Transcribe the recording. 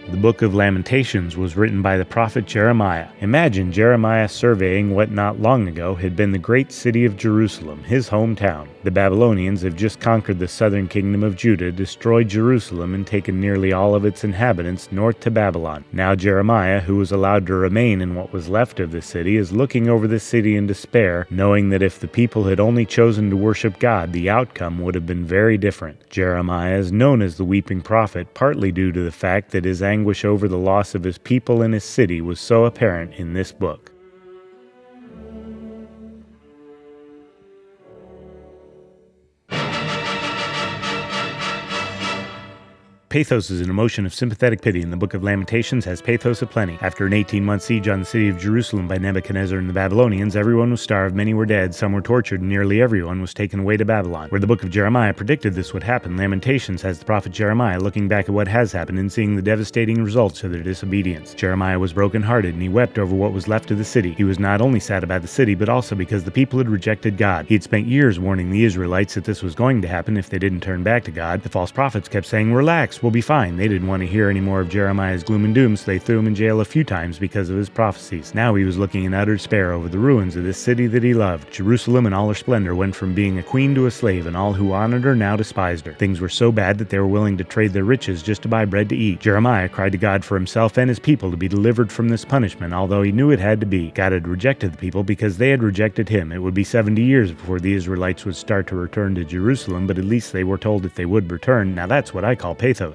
The book of Lamentations was written by the prophet Jeremiah. Imagine Jeremiah surveying what not long ago had been the great city of Jerusalem, his hometown. The Babylonians have just conquered the southern kingdom of Judah, destroyed Jerusalem, and taken nearly all of its inhabitants north to Babylon. Now Jeremiah, who was allowed to remain in what was left of the city, is looking over the city in despair, knowing that if the people had only chosen to worship God, the outcome would have been very different. Jeremiah is known as the weeping prophet, partly due to the fact that his anguish over the loss of his people and his city was so apparent in this book. Pathos is an emotion of sympathetic pity, and the Book of Lamentations has pathos aplenty. After an 18-month siege on the city of Jerusalem by Nebuchadnezzar and the Babylonians, everyone was starved, many were dead, some were tortured, and nearly everyone was taken away to Babylon. Where the Book of Jeremiah predicted this would happen, Lamentations has the prophet Jeremiah looking back at what has happened and seeing the devastating results of their disobedience. Jeremiah was brokenhearted, and he wept over what was left of the city. He was not only sad about the city, but also because the people had rejected God. He had spent years warning the Israelites that this was going to happen if they didn't turn back to God. The false prophets kept saying, "Relax, we'll be fine." They didn't want to hear any more of Jeremiah's gloom and doom, so they threw him in jail a few times because of his prophecies. Now he was looking in utter despair over the ruins of this city that he loved. Jerusalem in all her splendor went from being a queen to a slave, and all who honored her now despised her. Things were so bad that they were willing to trade their riches just to buy bread to eat. Jeremiah cried to God for himself and his people to be delivered from this punishment, although he knew it had to be. God had rejected the people because they had rejected him. It would be 70 years before the Israelites would start to return to Jerusalem, but at least they were told that they would return. Now that's what I call pathos.